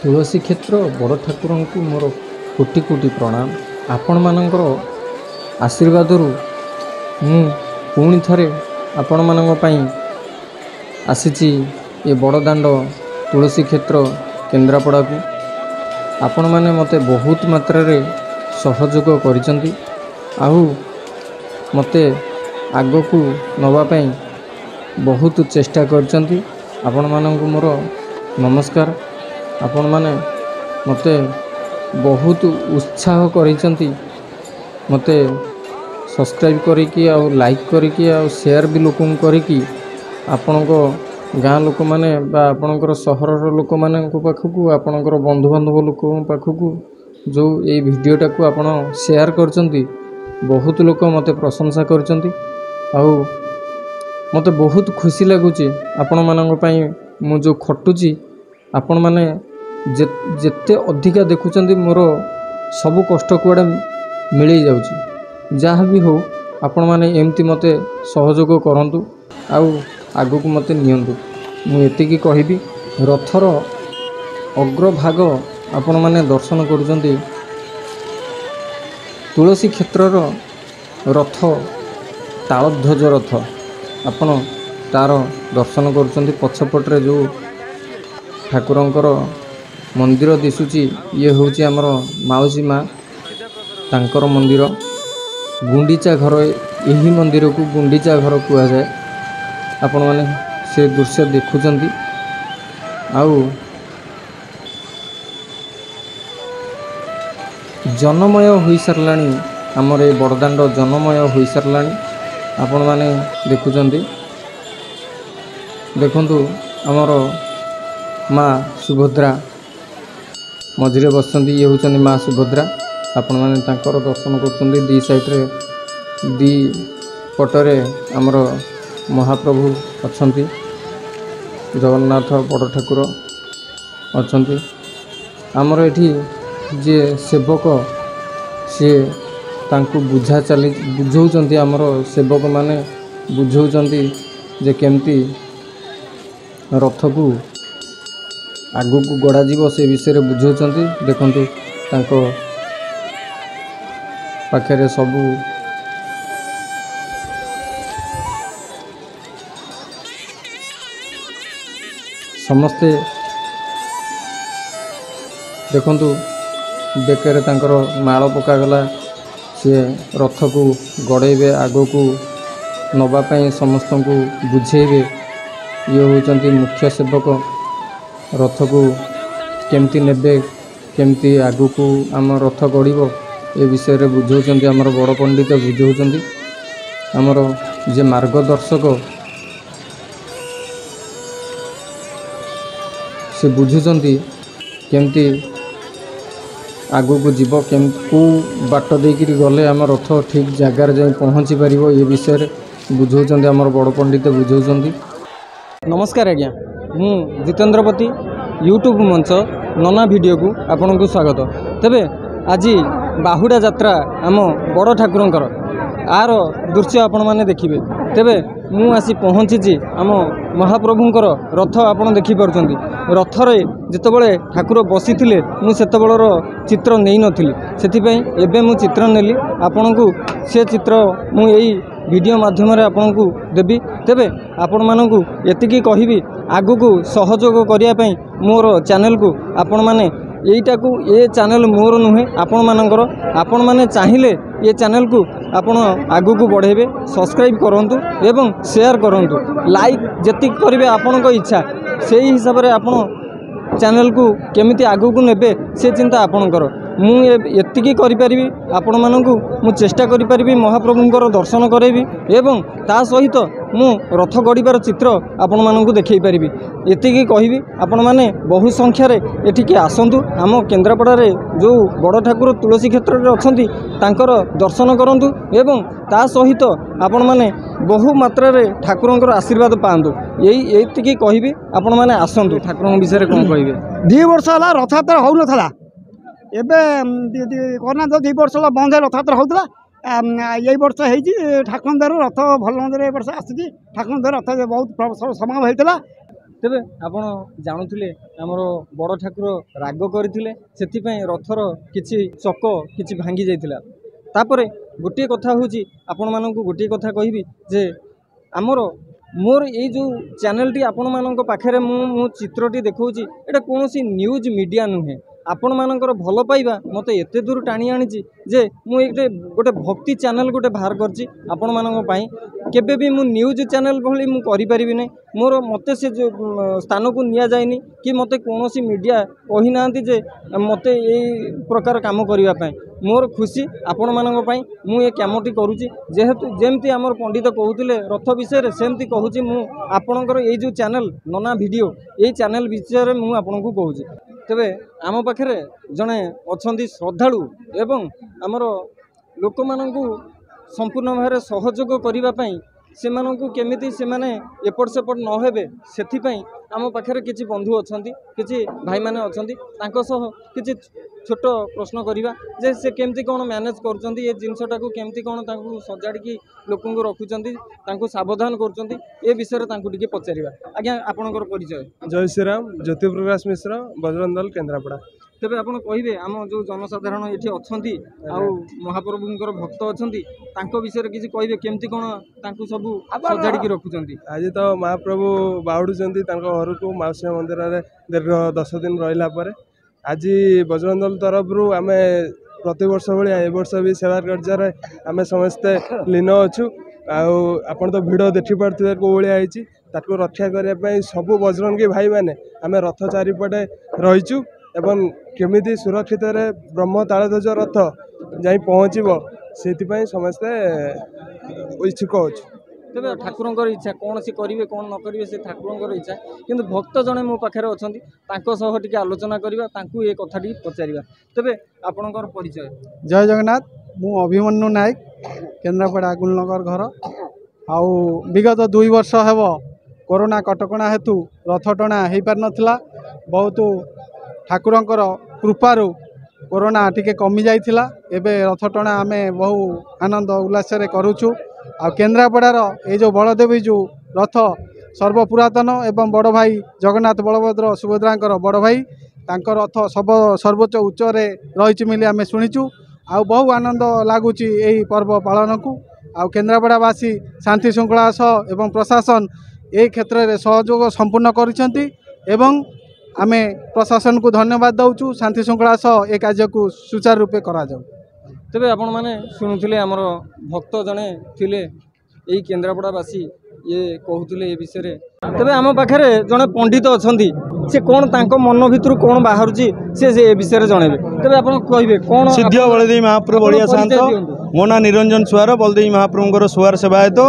तुलसी क्षेत्र बड़ ठाकुर को मोर कोटि कोटि प्रणाम। आपण मानकर आशीर्वाद मु पुणी थे आपण मानी आसी ये बड़दाण्ड तुलसी क्षेत्र केन्द्रापड़ा को आपण मैंने मते बहुत मात्रा रे सहयोग करिसेंती आउ मते आगो को नवापाई बहुत चेष्टा करिसेंती। आपण मानंकु मोर नमस्कार। आपण माने मते बहुत उत्साह करिसेंती मते सब्सक्राइब करिकी आ लाइक करिकी आ शेयर भी लोकन करिकी आपणको गाँ लोक मैंने आपणकर सहर लोक मान पाखक आपणकर बंधु बांधव लोक पाखक जो ये भिडटा को आपण शेयर करचंती बहुत लोक मते प्रशंसा करचंती आउ मते बहुत खुशी लगुच। आपण मानक पई मु जो खटुची आपण माने जेते अधिका देखुचंती मोर सब कष्ट कुआडे मिल जाउची। जहाँ भी हो आपण माने एमती मते सहयोग करंतु आउ आगु को मते नियंतु। मु एतिकी कहिबी रथर अग्रभाग आपण माने दर्शन करुचंती तुलसी क्षेत्रर रथ तालध्वज रथ आपण तार दर्शन करुचंती। पछपटरे जो ठाकुरंकर मंदिर दिसुची ये होची हमर माउसी माँ तांकर मंदिर गुंडीचा घर। यही मंदिर को गुंडीचा घर कुआ जाए। आपण माने से दृश्य देखुचंती आउ जनमय हो सारलानी आमर ये बड़दाण्ड जनमय हो सारलानी। आपण माने देखुचंती देखंतु आमर माँ सुभद्रा मझिरे बसचंती। ये होचंती माँ सुभद्रा। आपण माने तांकर दर्शन करचंती। दी साइड रे दी पटरे आमर महाप्रभु अछंती जगन्नाथ बड़ ठाकुर अछंती। आमर एठी जे सेवक सी तांकु बुझा चली बुझौचंती आमर सेवक माने बुझौचंती जे केमती रथ को आगु को गड़ा जीवो से विषय रे बुझौचंती। देखंतु तांको पाखरे सबू समस्ते देखंतु बेकर तांकर माल पकागला सी रथ को गड़ेबे आगो को नवापाई समस्त को बुझेबे। ये होचंती मुख्य सेवक रथ को केमती नेबे केमती आगो को आम रथ गड़िबो ए विषय रे बुझौचंती। आमर बड़ पंडित बुझौचंती आमर जे मार्गदर्शक से बुझुचंती केमती आगु को जीव केम को बाट देकिरी गले आम रथ ठीक जगार जाए पहुँची पारिबो ये विषय बुझौचंती आमर बड़ पंडित बुझौचंती। नमस्कार आज्ञा मु जितेन्द्रपति यूट्यूब मंच नना वीडियो को आपन को स्वागत। तेबे आज बाहुड़ा यात्रा आम बड़ ठाकुरंकर आर दृश्य आपण माने देखिबे। तेबे मु आसी पहुँची आम महाप्रभुंकर रथ आपण देखि पारुचंती। रथरे जितेबाला ठाकुर बसी मु सेतबेलर चित्र नहीं नथिली सेथिपई एबे मु चित्र नेली आपण को से चित्र मु यही वीडियो माध्यम रे आपण को देबी। तेबे आपण मानकु एतिकी कहिबी आगु को सहयोग करिया पई मोर चैनल को आपण माने एटा को ये चैनल मोर नुहे आपण मानकर आपण माने चाहिए ये चैनल को आपण आगु को बढ़ेबे। सब्सक्राइब करंतु एवं शेयर करंतु लाइक जति करिवे आपण को इच्छा से हिसाब रे आपण चैनल को केमिति आगु को नेबे से चिंता आपणकर मु एतिकी करिपारिबी। आपण मानकु मु चेष्टा करिपारिबी महाप्रभुंकर दर्शन करेबी एवं ता सहित मु रथ गड़िबार चित्र आपण मानकु देखै पारिबी। एतिकी कहिबी आपण माने बहु संख्या रे एठिके आसंतु आम केन्द्रापड़ा रे जो बड़ ठाकुर तुलसी क्षेत्र रे अछंती तांकर दर्शन करंतु एवं ता सहित आपण माने बहु मात्रा रे ठाकुरंकर आशीर्वाद पांतु। यही एतिकी कहिबी आपण माने आसंतु ठाकुरंक विषय रे कोन कहिबे। 2 वर्ष हला रथ यात्रा होउ नथला एबे कोना 2 वर्ष हला बंद रथ यात्रा होउतला यही वर्ष है ठाकुर रथ भल मंदिर ए वर्ष आसी ठाकुर रथ बहुत समागम होता तेबे आपण जानुथिले आमर बड़ ठाकुर राग करथिले सेथिपई रथर किछि चक किछि भांगी जाइथिला तापरे गोटे कथा होची आपण मानकु गोटे कथा कहबी जे आमर मोर ये जो चैनल टी आपण मानक पाखरे मु चित्रटी देखौची एटा कोनोसी न्यूज मीडिया नुहे आपण मानकर भल पाइबा मते एते दूर टाणी आनिची जे मु एक गोटे भक्ति चैनल गोटे बाहर करची आपण मानक पई केबे भी मु न्यूज चैनल भली मु करि परिबि नै मोर मते से जो स्थान को निया जायनी कि मते कोनोसी मीडिया कहि नांती जे मते ए प्रकार काम करिवा पई मोर खुशी आपण मानक पई मु ए कामटी करूची जेहेतु जेमती हमर पंडित कहउतिले रथ विषय रे सेमती कहूची मु आपणकर ए जो चैनल नना वीडियो ए चैनल विषय रे मु आपनकु कहूची तेबे आम पाखे जड़े अच्छा श्रद्धालु एवं आमर लोक मानू संपूर्ण भाव सहयोग करने से केमिति से माने एपट सेपट न हेबे सेथिपई आम पाखे किसी बंधु अच्छा किसी भाई माने अच्छा किसी छोट प्रश्न करवा जे से केमती कौन मैनेज कर जिनसटा को केमती कौन सजाड़ी लोक रखुंट सावधान कर विषय पचारा आज्ञा आपणकर परिचय जय श्रीराम ज्योति प्रकाश मिश्र बजरंग दल केन्द्रापड़ा तेबे आपण कहिबे आम जो जनसाधारण ये अच्छा महाप्रभुंकर भक्त अच्छा विषय किसी कहिबे केमती कौन सब सजाड़ी रखुंट आज तो महाप्रभु बाहुड़ुंट घर को मौसी मंदिर में दीर्घ 10 दिन रहा आज बजरंग दल तरफ आम प्रति वर्ष भाया ए वर्ष भी सेवा कार्य आम समस्ते लीन अच्छु आपण तो भिड़ देखी पारे कौ भाई ताको रक्षा करने सबू बजरंगी भाई मैंने आम रथ चारिपटे रहीचु एवं केमिति सुरक्षित ब्रह्म तालध्वज रथ जा पहुँचब से समस्ते इच्छुक अच्छु तेरे ठाकुर इच्छा कौन सी करेंगे कौन न करेंगे से ठाकुर इच्छा किंतु भक्त जड़े मो पाखे अच्छा टी आलोचना करवा ये कथा पचारा तेरे आपणकर परिचय जय जगन्नाथ मु अभिमन्यु नायक केन्द्रापड़ा गुलनगर घर आउ विगत 2 वर्ष हेब कोरोना कटकणा हेतु रथ टणा हो पार नाला बहुत ठाकुरंकर कृपारू कोरोना टिके कमी जाइथिला एबे रथ टणा आमे बहु आनंद उल्लास करूछु आ केन्द्रापड़ार ये जो बलदेवी जो रथ सर्वपुरातन एवं बड़ भाई जगन्नाथ बलभद्र सुभद्रांकर बड़ भाई तांकर रथ सब सर्वोच्च उच्च रही मिली आम शुणीचु आ बहु आनंद लगुच यही पर्व पालन को आ केन्द्रापड़ावासी शांति श्रृंखला सह एवं प्रशासन ए क्षेत्र में सहयोग संपूर्ण करिसेंती एवं आमे प्रशासन को धन्यवाद दउचु शांति श्रृंखला सह ए कार्य को सुचारू रूपे करा जाऊ तेबे आपण माने शुणुथिले हमर भक्त जने थिले एई केन्द्रापड़ावासी ये कहूथिले ए विषय रे तेबे आम पाखरे जने पंडित अछंती से कोन तांको मन भितरु कोन बाहरुची से ए विषय रे जणेबे तेबे आपण कहिबे कोन सिद्ध बलदेवी महाप्रभु बलिया शांत मो ना निरंजन सुआर बलदेवी महाप्रभुंकर सुआर सेवायत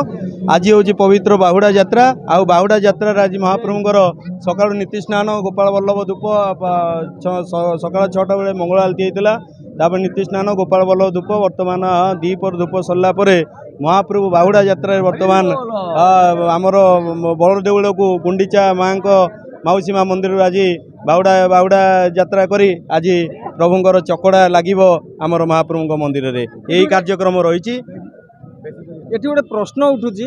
आज हूँ पवित्र बाहुड़ा यात्रा आउ बाहुड़ा यात्रा आज महाप्रभुंकर सकाल नीति स्नान गोपाल वल्लभ धूप सकाल 6टा बेले मंगल आलती होता तापर नीति स्नान गोपाल वल्लभ धूप वर्तमान दीपर धूप सरला महाप्रभु बाहुड़ा यात्रा वर्तमान आमर बलदेउल को गुंडीचा माँ मौसी माँ मंदिर आज बाहुड़ा बाहुड़ा यात्रा करी आज प्रभुंकर चकड़ा लगिब आमर महाप्रभु मंदिर में यही कार्यक्रम रही एटी गोटे प्रश्न उठुची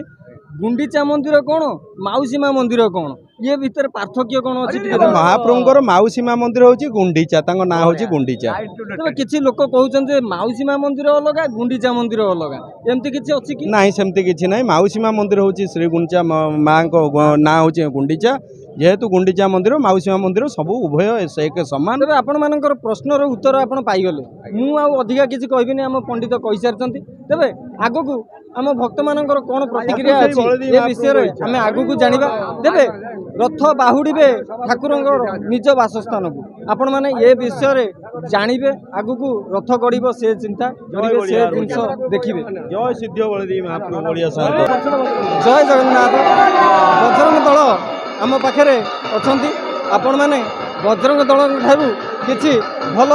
गुंडीचा मंदिर कौन मौसी माँ मंदिर कौन ये भितर पार्थक्य कौन अच्छी महाप्रभुंकर मौसी माँ मंदिर हूँ गुंडीचा ना हूँ गुंडीचा तेज किसी लोक कहते मौसी माँ मंदिर अलग गुंडीचा मंदिर अलग एमती किसी अच्छी कि ना सेमती किसी ना मौसी माँ मंदिर हूँ श्री गुंडीचा माँ ना हूँ गुंडीचा जेहेतु गुंडीचा मंदिर मौसी माँ मंदिर सब उभय एक सामान तेज आपण मान प्रश्न उत्तर आप पाइगले मुझा किसी कहबी आम पंडित कही सारी तेरे आग को आम भक्त मानकर कौन प्रतिक्रिया अच्छी ये विषय में आम आग को जाना तेरे रथ बाहुड़े ठाकुर निज बासस्थान को आपण मैंने ये विषय जानवे आग को रथ गड़ब से चिंता करेंगे से जिन देखिए जय सिद्ध बलदेवी महाप्रभु बलिया जय जगन्नाथ बजरंग दल आम पाखे अच्छा आपण मैंने बजरंग दल ठारू किसी भल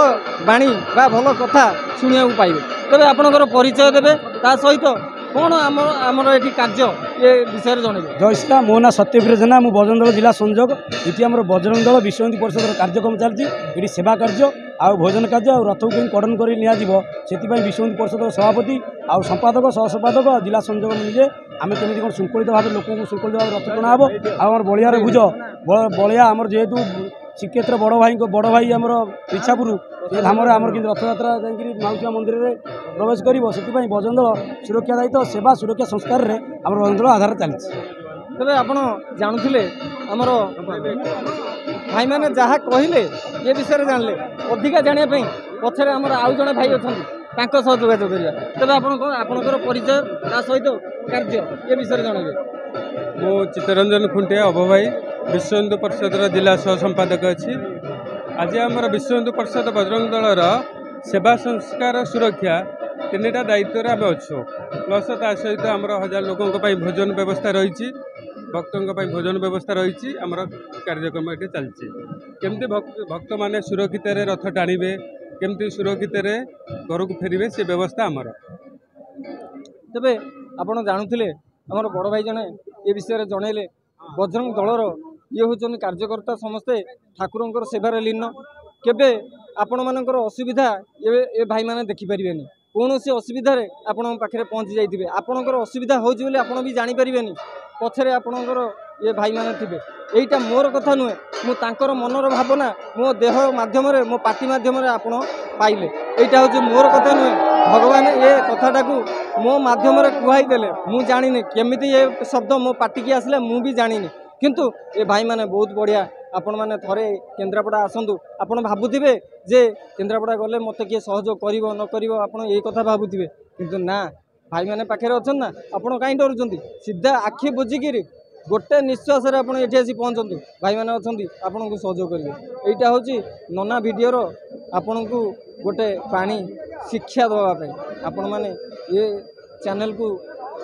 बाणी बा भल कथा शुणा पाइबे तेरे आपणकर परिचय देवे ता सहित कौन आमर ये कार्य ये विषय जनइबे जय श्रीराम मो ना सत्यप्रिय जेना मु बजरंग दल जिला संयोग ये आम बजरंग दल विश्वबंदी परिषद कार्यक्रम चलती ये सेवा कार्य आउ भोजन कार्य आ रथ को कड़न कर विश्वबंदी परिषद सभापति आउ संपादक सहसंपादक जिला संयोग निजे आम केमी कौन शृंखलित भाव लोक शृंखलित भाव रथ टणा हे आम बलियार भुज बलिया आम जेहेतु श्रीक्षेत्र बड़ भाई आमर इच्छापुर ये धाम आमर कि रथयात्रा जाकि माउसिया मंदिर में प्रवेश कर भजन दल सुरक्षा दायित्व सेवा सुरक्षा संस्कार में आम भजन दल आधार चलती तेज आप जानुले आमर भाई मैंने जहाँ कहले ये विषय जानले अधिका जानापी पछरे आमर आउ जड़े भाई अच्छा जोगाजोग करा तेज आपणकर परिचय ता सहित कार्य ये विषय जानवे मो चित्तरंजन खुंटिया अभ भाई विश्व हिंदू परिषद जिला सह संपादक अच्छी आज आम विश्व हिंदू परिषद बजरंग दलर सेवा संस्कार सुरक्षा तीनटा दायित्व आम अच्छु प्लस ता सहित आमर 1000 लोकों भोजन व्यवस्था रही भक्तों भोजन व्यवस्था रही आमर कार्यक्रम ये चलती केमती भक्त मैंने सुरक्षित रथ टाणिबे केमती सुरक्षित घर को फेरबे से व्यवस्था आमर तेरे आपड़ जानुले आमर बड़ भाई जने ये विषय जनइले बजरंग दलर ये हूँ कार्यकर्ता समस्ते ठाकुर सेवार लीन केबे आपण मानकर असुविधा ये भाई मैंने देखिपारे कौन सी असुविधा आपण पाखे पहुँची जाइए आपणकर असुविधा होली आपण भी जानीपारे पछरे आपणकर ये भाई मैंने थे यहीटा मोर कथा नुहे मुझर मनर भावना मो देह मध्यम मो पार्टी मध्यम आपण पाइले यहीटा हूँ मोर कथा नुहे भगवान ये कथाटा को मो मध्यम कहदेले मुझे जानी केमी ये शब्द मो पार्टी की आसला मु भी जानी किंतु ये भाई मैंने बहुत बढ़िया आपण मैंने थरे केन्द्रापड़ा आसतु आपण भावुवे जे केन्द्रापड़ा गले मत किए सहयोग कर न कर यही कथा भावुवे किंतु ना भाई मैंने पाखे अच्छा ना आपण कहीं डरुंच सीधा आखि बुझिकी गोटे निश्वास ये आसी पहुँचतु भाई मैंने अच्छा आपन को सहयोग करेंगे यहीटा हूँ नना भिडियोर आपण को गोटे पानी शिक्षा देवाई आपण मैंने ये चैनल को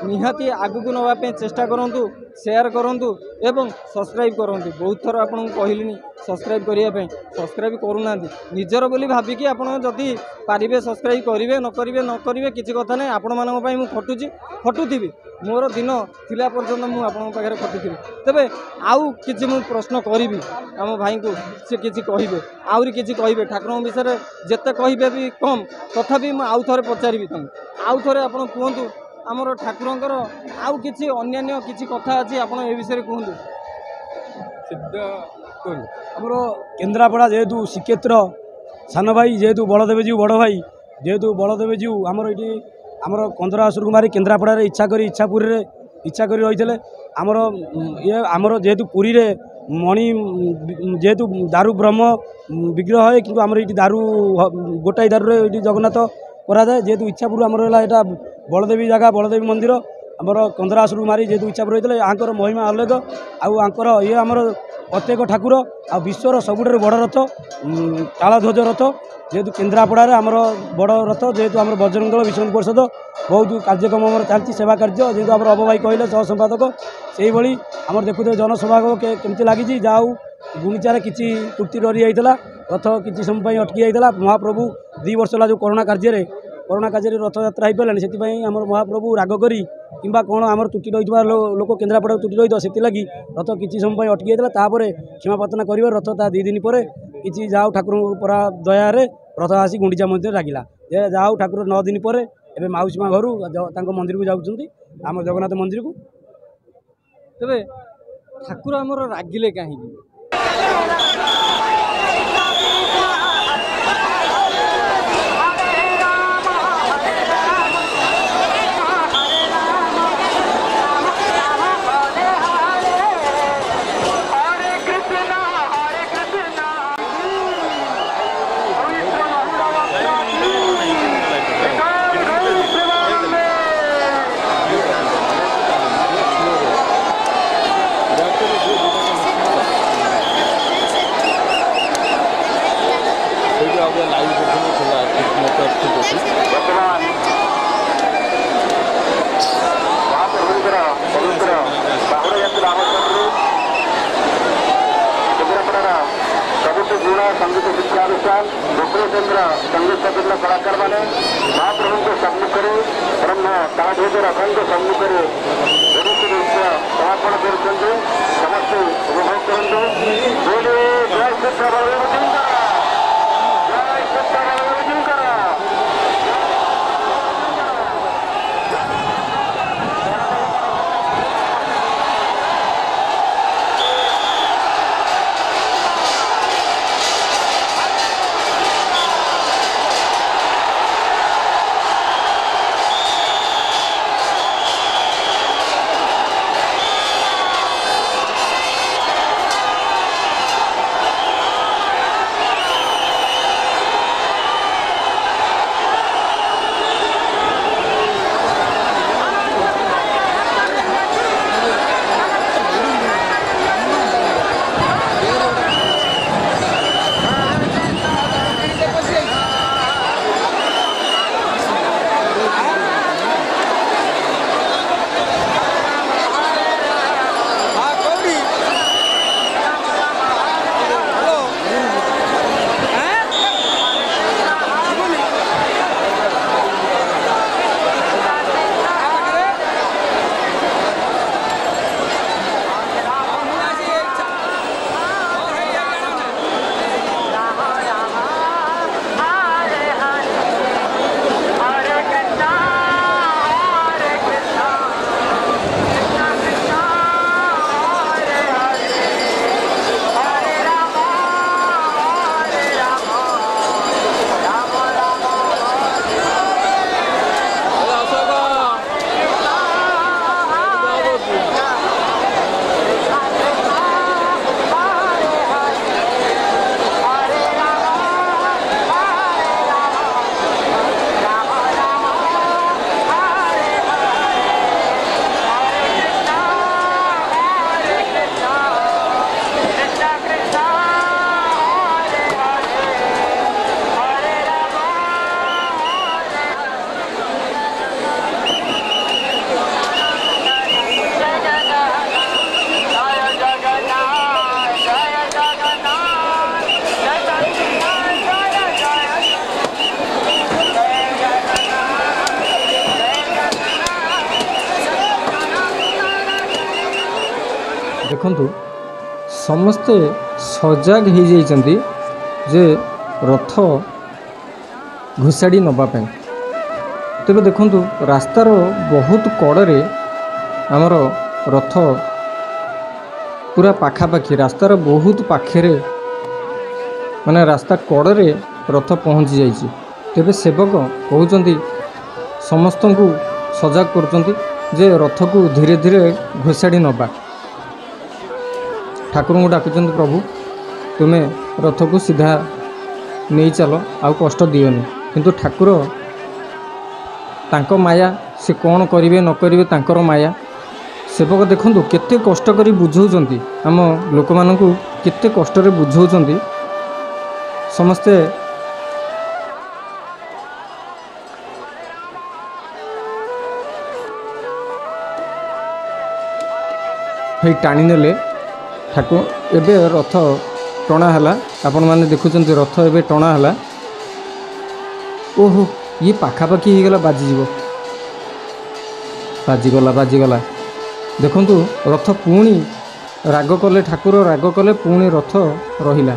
निहाती आगू नापी चेष्टा करूँ शेयर करूँ एवं सब्सक्राइब करूँ बहुत थर आपको कहली सब्सक्राइब करने सब्सक्राइब करूना निजर बोली भाविकी आप जदि पारे सब्सक्राइब करेंगे न करेंगे किसी कथा नहीं आपण मानी खटुथी मोर दिन थिला पर्यंत मुझे खटुथी तेरे आउ कि प्रश्न करी आम भाई को सी कि कहे आहरी कि कहे ठाकुर विषय जिते कहे भी कम तथापि आउ थे पचारि तुम आउ थे आप कहतु आमर ठाकुरंकर आउ किछि अन्यान्य किछि कथा अछि आपण ए विषय कहतु आमर केन्द्रापड़ा जेहेतु श्रीक्षेत्र सान भाई जेहेतु बलदेवजीउ बड़ भाई जेहेतु बलदेवजीउ आमर ये आमर कंदरा असुर कुमारी केन्द्रापड़ा इच्छापुर इच्छा कर रही आमर ये आमर जेहेतु पुरी रे मणि जेहेतु दारू ब्रह्म विग्रह है कि आमर ये दारू गोटाई दारू ये जगन्नाथ कराए जेहेतु इच्छापुर आमर है बलदेवी जगह बलदेवी मंदिर आमर कंदरा असुर कुमारी जेहेतु इच्छापुर होता है यहाँ महिमा अल्लेख आंकर ये आमर प्रत्येक ठाकुर आ विश्वर सबुठ बड़ रथ तालध्वज रथ जेहेतु केन्द्रापड़ा आमर बड़ रथ जेहेतु आम बजरंग दल विश्व हिंदू परिषद बहुत कार्यक्रम आम चलती सेवा कार्य जेहेतु आम अभ भाई कहले सह संपादक से भाई आम देखुए जनसभाग केमती लगी जाऊ गुणिचार किसी त्रुटि रही जाता रथ किसी समय अटकी जाता महाप्रभु 2 वर्ष है जो कोरोना कार्य रथयात्रा हो पारानी से आम महाप्रभु राग करी कि कौन आम त्रुटि रही लोक केन्द्रापड़ा त्रुटि रही से रथ किसी समय अटकी जाता क्षमा प्रार्थना कर रथ ता 2 दिन पर कि जाऊ ठाकुर परा दयार रथ आसी गुंडीचा मंदिर लगिला जाऊ ठाकुर 9 दिन पर एवं माउसी माँ घर मंदिर को जाऊँच आम जगन्नाथ मंदिर को तेरे ठाकुर आमर रागिले कहीं संगीत शिक्षानुष्ठान गोकुलचंद्र संगीत कलाकार मैंने महाप्रभु को सम्मुखें ब्रह्म ताध्वज रथन सम्मुखें समापन कर समस्त उपभोग करूँ जय शिक्षा देखंतु समस्ते सजग हो जाइछन्ति जे रथ घुसाड़ी नवापाई। तेबे देखंतु रास्तार बहुत कड़े आमर रथ पूरा पाखापाखि रास्तार बहुत पाखे माने रास्ता कड़े रथ पहुँची जाइए। तेबे सेवक कहउचंती समस्त को सजग करचंती जे रथ को धीरे धीरे घोषाड़ी नबा। ठाकुर को डाकुचंती प्रभु तुम्हें रथ को सीधा नहीं चलो आउ कष्ट दियोनी। किंतु ठाकुर तांको माया से कौन करिवे न करिवे तांकर माया। सेवक देखंतु केते कष्ट करी बुझौचंती आम लोक मानकु केते कष्ट रे बुझौचंती। समस्ते टाणी नेले ठाकुर एबे रथ टणा है। आपण मैंने देखुं रथ एबे टणा है। ओहो ये पाखापाखि हो गला बाजीज बाजीगला देखु रथ पुणी राग कले ठाकुर राग कले पुणी रथ रहिला।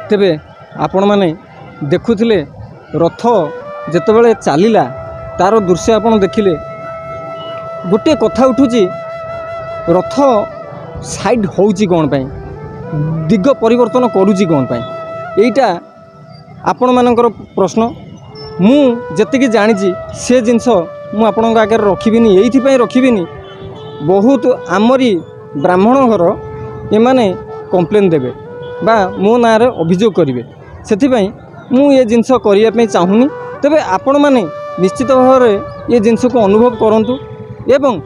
तेबे आपण माने देखुथिले रथ जेतेबेले चलिला तार दृश्य आपण देखिले गोटे कथा उठुची रथ साइड होउची कोन पई दिग परिवर्तन करूची कोन पई एटा आपण मानकर प्रश्न। मु जतिकी जानिची से जिंस मु आपणक आगे रखिबिनी एइथि पई रखिबिनी बहुत आमरी ब्राह्मण घर एमाने कंप्लेन देबे बा मो ना रे अभियोग करेंगे से मु ये जिनस करने चाहूनी। तेबे आपण माने निश्चित भाव ये जिनस को अनुभव करंतु एवं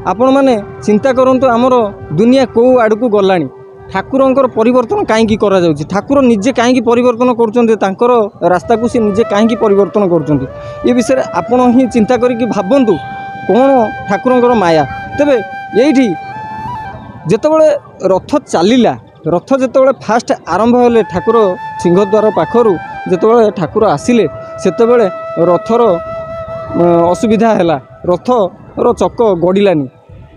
आपण माने चिंता करंतु आमर दुनिया कौ आड़ को गलानी ठाकुरंकर परिवर्तन कहीं करा जाउछि। ठाकुर निजे कहीं परिवर्तन करुछन्ते तांकर रास्ता को से निजे कहीं परिवर्तन करुछन्ते ये विषय आपण ही चिंता करिकि भाबंतु कौन ठाकुरंकर माया। तेबे एइठी जेतेबेले रथ चलिला रथ जितेबाला फास्ट आरंभ हेले ठाकुर सिंहद्वार पाखरु जितेबाला ठाकुर आसिले सेतेबाला रथर असुविधा है रथर चक गड़िलानी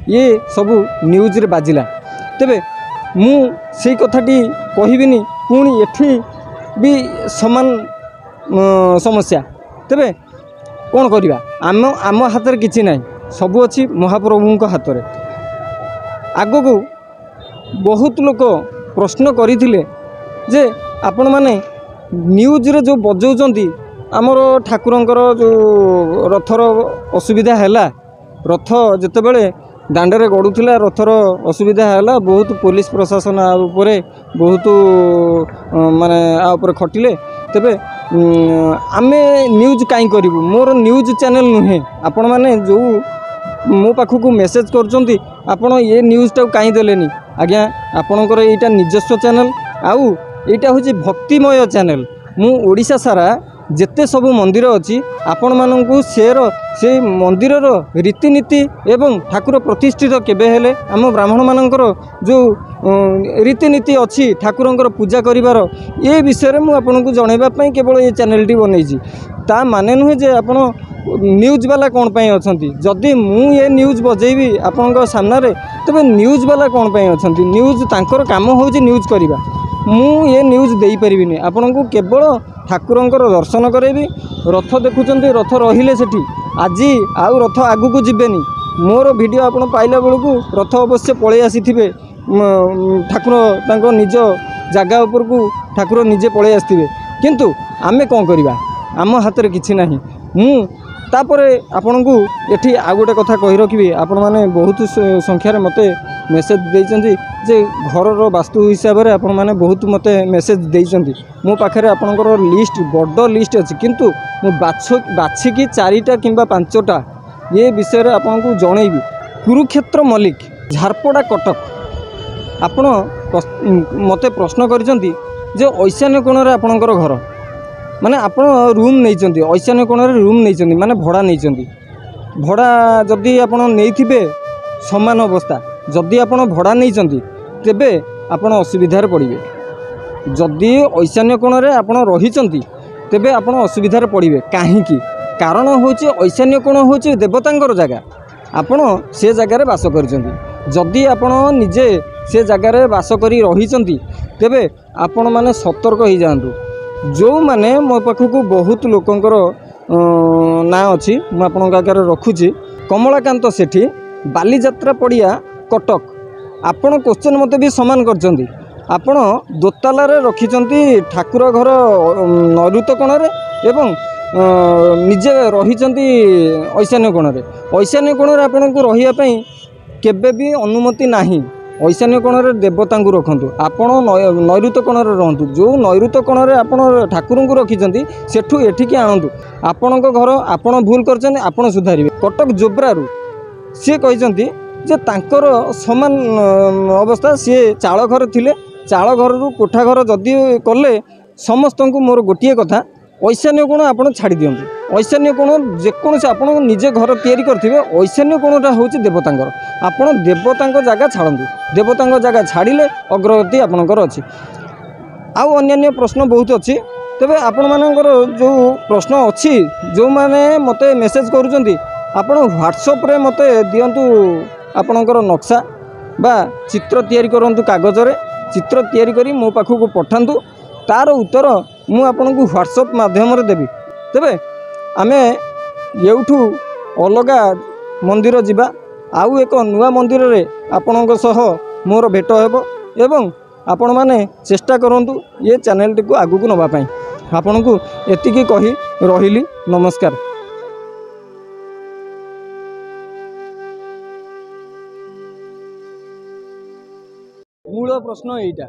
ये सबू न्यूज रे बाजिला। तेबे मु से कथाटी कहबिनी पुणी एठी भी समान समस्या। तेबे कौन करिबा आम हाथ में किछि नाही सबू अच्छी महाप्रभु हाथ में। आगो को बहुत लोक प्रश्न करथिले जे आपण माने न्यूज रे जो बजाउचंती आमर ठाकुरंकर जो रथर असुविधा हैला रथ जेतेबेले दांडरे गड़ुथिला रथर असुविधा हैला बहुत पुलिस प्रशासन उपरे बहुत माने आ उपरे खटिले। तेबे आमे न्यूज काई करिवु मोर न्यूज चैनल नुहे आपण माने जो मो पाखक मेसेज करचंती आपण ये न्यूज़टा कहीं देलेनी आज्ञा आपणकर यहाँ निजस्व चैनल आउ यहाँ हूँ भक्तिमय चैनल मु ओडिशा सारा जेते सब मंदिर अच्छी आपण मानू से मंदिर रीतिनीति एवं ठाकुर प्रतिष्ठित केबे हेले आम ब्राह्मण मानकर जो रीतिनीति अच्छी ठाकुरंकर पूजा करिवार ये विषय में आपको जनइबा केवल ये चैनलटी बनईची ता माने नुहे जे आपण न्यूज वाला कौन पाई अछंती जदि मु ये न्यूज बजेबी आपन सामने तबे न्यूज वाला कौन पाई अछंती न्यूज तांकर काम होउची न्यूज करिबा मु ये न्यूज देई परिबिनी आपन को केवल ठाकुरंकर दर्शन करेबी। रथ देखुचंती रथ रहिले सेठी आज आउ रथ आगु को जिबेनी मोर वीडियो आपन पाइला बेलू रथ अवश्य पळे आसीथिबे ठाकुर तांको निज जागा ऊपर को ठाकुर निजे पळे आस्थिबे किंतु आमे कौन करिबा आम हाथ में किछि नाही। मु तापरे आपण को एठी आ गोटे कथा कहि रखिबी आपण माने बहुत संख्यार मते मेसेज देइचंती जे घरर वास्तु हिसाब रे आपण माने बहुत मते मेसेज देइचंती मो पाखरे आपणकर लिस्ट बड़ लिस्ट अछि किंतु मु बाछिकी 4टा किंबा 5टा ये विषय रे आपण को जणैबी। कुरुक्षेत्र मल्लिक झारपड़ा कटक आपण मते प्रश्न करिसंती जे ऐशान्य कोण रे आपणकर घर माने आपण रूम नहीं ऐशान्य कोण रूम नहीं माने भड़ा नहीं ଭଡ଼ା ଯଦି ଆପଣ ନେଇଥିବେ ସମାନ ଅବସ୍ଥା, ଯଦି ଆପଣ ଭଡ଼ା ନେଇଛନ୍ତି ତେବେ ଆପଣ ଅସୁବିଧାରେ ପଡ଼ିବେ। ଯଦି ଐଶାନ୍ୟ କୋଣରେ ଆପଣ ରହିଛନ୍ତି ତେବେ ଆପଣ ଅସୁବିଧାରେ ପଡ଼ିବେ। କାହିଁକି? କାରଣ ହେଉଛି ଐଶାନ୍ୟ କୋଣ ହେଉଛି ଦେବତାଙ୍କର ଜାଗା, ଆପଣ ସେ ଜାଗାରେ ବାସ କରିଛନ୍ତି। ଯଦି ଆପଣ ନିଜେ ସେ ଜାଗାରେ ବାସ କରି ରହିଛନ୍ତି ତେବେ ଆପଣମାନେ ସତର୍କ ହୋଇଯାଆନ୍ତୁ। ଯେଉଁମାନେ ମୋ ପାଖକୁ ବହୁତ ଲୋକଙ୍କର ନାଁ ଅଛି, ମୁଁ ଆପଣଙ୍କ ଆଗରେ ରଖୁଛି। କମଳାକାନ୍ତ ସେଠୀ, ବାଲିଯାତ୍ରା ପଡ଼ିଆ, କଟକ। ଆପଣ କ୍ୱେଶ୍ଚନ୍ ମୋତେ ବି ସମାନ କରିଛନ୍ତି। ଆପଣ ଦୋତାଲାରେ ରଖିଛନ୍ତି ଠାକୁର ଘର ନୈಋତ କୋଣରେ ଏବଂ ନିଜେ ରହିଛନ୍ତି ଐଶାନ୍ୟ କୋଣରେ। ଐଶାନ୍ୟ କୋଣରେ ଆପଣଙ୍କୁ ରହିବା ପାଇଁ କେବେ ବି ଅନୁମତି ନାହିଁ। ଐଶାନ୍ୟ କୋଣରେ ଦେବତାଙ୍କୁ ରଖନ୍ତୁ, ଆପଣ ନୈଋତ କୋଣରେ ରୁହନ୍ତୁ। ଯେଉଁ ନୈଋତ କୋଣରେ ଆପଣ ଠାକୁରଙ୍କୁ ରଖିଛନ୍ତି ସେଠୁ ଏଠିକି ଆଣନ୍ତୁ। ଆପଣଙ୍କ ଘର, ଆପଣ ଭୁଲ କରିଛନ୍ତି, ଆପଣ ସୁଧାରିବେ। କଟକ ଜୋବ୍ରାରୁ ସିଏ କହିଛନ୍ତି ଯେ ତାଙ୍କର ସମାନ ଅବସ୍ଥା, ସିଏ ଚାଳ ଘର ଥିଲେ, ଚାଳ ଘରରୁ କୋଠା ଘର ଯଦି କଲେ ସମସ୍ତଙ୍କୁ ମୋର ଗୋଟିଏ କଥା, ଐଶାନ୍ୟ କୋଣ ଆପଣ ଛାଡ଼ି ଦିଅନ୍ତୁ। ଐଶାନ୍ୟ କୋଣ ଯେକୌଣସି ଆପଣ ନିଜେ ଘର ତିଆରି କରିଥିବେ, ଐଶାନ୍ୟ କୋଣଟା ହେଉଛି ଦେବତାଙ୍କର। ଆପଣ ଦେବତାଙ୍କ ଜାଗା ଛାଡ଼ନ୍ତୁ, ଦେବତାଙ୍କ ଜାଗା ଛାଡ଼ିଲେ ଅଗ୍ରଗତି ଆପଣଙ୍କର ଅଛି। ଆଉ ଅନ୍ୟାନ୍ୟ ପ୍ରଶ୍ନ ବହୁତ ଅଛି। ତେବେ ଆପଣମାନଙ୍କର ଯେଉଁ ପ୍ରଶ୍ନ ଅଛି, ଯେଉଁମାନେ ମୋତେ ମେସେଜ୍ କରୁଛନ୍ତି, ଆପଣ ହ୍ୱାଟ୍ସଆପ୍ରେ ମୋତେ ଦିଅନ୍ତୁ ଆପଣଙ୍କର ନକ୍ସା ବା ଚିତ୍ର ତିଆରି କରନ୍ତୁ କାଗଜରେ, ଚିତ୍ର ତିଆରି କରି ମୋ ପାଖକୁ ପଠାନ୍ତୁ। ତାର ଉତ୍ତର ମୁଁ ଆପଣଙ୍କୁ ହ୍ୱାଟ୍ସଆପ୍ ମାଧ୍ୟମରେ ଦେବି। ତେବେ ଆମେ ଏଉଠୁ ଅଲଗା ମନ୍ଦିର ଯିବା, ଆଉ ଏକ ନୂଆ ମନ୍ଦିରରେ ଆପଣଙ୍କ ସହ ମୋର ଭେଟ ହେବ ଏବଂ ଆପଣମାନେ ଚେଷ୍ଟା କରନ୍ତୁ ଏ ଚ୍ୟାନେଲଟିକୁ ଆଗକୁ ନେବା ପାଇଁ। ଆପଣଙ୍କୁ ଏତିକି କହି ରହିଲି, ନମସ୍କାର। ମୂଳ ପ୍ରଶ୍ନ ଏଇଟା।